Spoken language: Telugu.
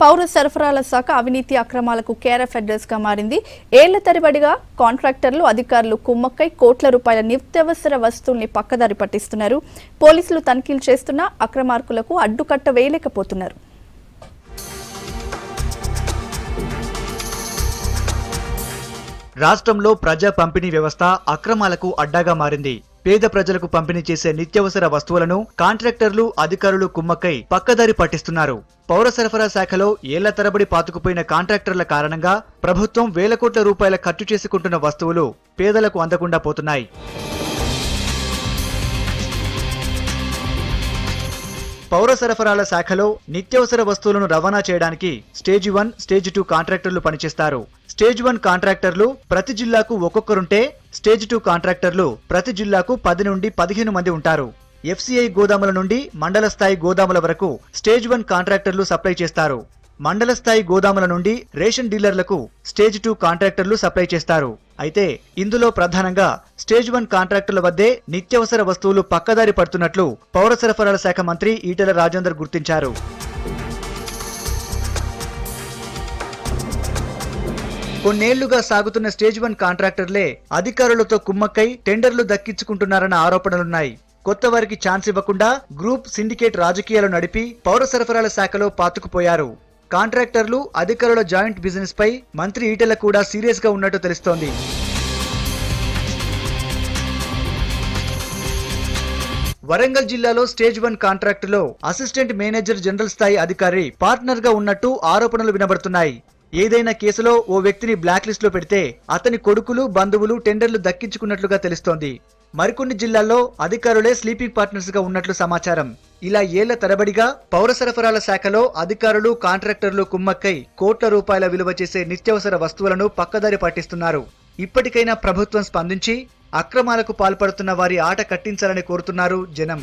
పౌర సరఫరాల శాఖ అవినీతి అక్రమాలకు కేఆర్ఎఫ్ అడ్రస్ గా మారింది. ఏళ్ల తరబడిగా కాంట్రాక్టర్లు అధికారులు కుమ్మక్కై కోట్ల రూపాయల నిత్యావసర వస్తువుల్ని పక్కదారి పట్టిస్తున్నారు. పోలీసులు తనిఖీలు చేస్తున్నా అక్రమార్కులకు అడ్డుకట్ట వేయలేకపోతున్నారు. రాష్ట్రంలో ప్రజా పంపిణీ వ్యవస్థ అక్రమాలకు అడ్డాగా మారింది. పేద ప్రజలకు పంపిణీ చేసే నిత్యావసర వస్తువులను కాంట్రాక్టర్లు అధికారులు కుమ్మక్కై పక్కదారి పట్టిస్తున్నారు. పౌర సరఫరా శాఖలో ఏళ్ల తరబడి పాతుకుపోయిన కాంట్రాక్టర్ల కారణంగా ప్రభుత్వం వేల కోట్ల రూపాయల ఖర్చు చేసుకుంటున్న వస్తువులు పేదలకు అందకుండా పోతున్నాయి. పౌర సరఫరాల శాఖలో నిత్యావసర వస్తువులను రవాణా చేయడానికి స్టేజ్ 1, స్టేజ్ 2 కాంట్రాక్టర్లు పనిచేస్తారు. స్టేజ్ 1 కాంట్రాక్టర్లు ప్రతి జిల్లాకు ఒక్కొక్కరుంటే స్టేజ్ 2 కాంట్రాక్టర్లు ప్రతి జిల్లాకు 10 నుండి 15 మంది ఉంటారు. FCI గోదాముల నుండి మండల స్థాయి గోదాముల వరకు స్టేజ్ 1 కాంట్రాక్టర్లు సప్లై చేస్తారు. మండల స్థాయి గోదాముల నుండి రేషన్ డీలర్లకు స్టేజ్ 2 కాంట్రాక్టర్లు సప్లై చేస్తారు. అయితే ఇందులో ప్రధానంగా స్టేజ్ 1 కాంట్రాక్టర్ల వద్దే నిత్యావసర వస్తువులు పక్కదారి పడుతున్నట్లు పౌర సరఫరాల శాఖ మంత్రి ఈటెల రాజేందర్ గుర్తించారు. కొన్నేళ్లుగా సాగుతున్న స్టేజ్ 1 కాంట్రాక్టర్లే అధికారులతో కుమ్మక్కై టెండర్లు దక్కించుకుంటున్నారన్న ఆరోపణలున్నాయి. కొత్త వారికి ఛాన్స్ ఇవ్వకుండా గ్రూప్ సిండికేట్ రాజకీయాలు నడిపి పౌర సరఫరాల శాఖలో పాతుకుపోయారు. కాంట్రాక్టర్లు అధికారుల జాయింట్ బిజినెస్ పై మంత్రి ఈటెల కూడా సీరియస్ గా ఉన్నట్టు తెలుస్తోంది. వరంగల్ జిల్లాలో స్టేజ్ 1 కాంట్రాక్టులో అసిస్టెంట్ మేనేజర్ జనరల్ స్థాయి అధికారి పార్ట్నర్ గా ఉన్నట్టు ఆరోపణలు వినబడుతున్నాయి. ఏదైనా కేసులో ఓ వ్యక్తిని బ్లాక్ లిస్ట్ లో పెడితే అతని కొడుకులు బంధువులు టెండర్లు దక్కించుకున్నట్లుగా తెలుస్తోంది. మరికొన్ని జిల్లాల్లో అధికారులే స్లీపింగ్ పార్ట్నర్స్ గా ఉన్నట్లు సమాచారం. ఇలా ఏళ్ల తరబడిగా పౌర సరఫరాల శాఖలో అధికారులు కాంట్రాక్టర్లు కుమ్మక్కై కోట్ల రూపాయల విలువ చేసే నిత్యావసర వస్తువులను పక్కదారి పట్టిస్తున్నారు. ఇప్పటికైనా ప్రభుత్వం స్పందించి అక్రమాలకు పాల్పడుతున్న వారి ఆట కట్టించాలని కోరుతున్నారు జనం.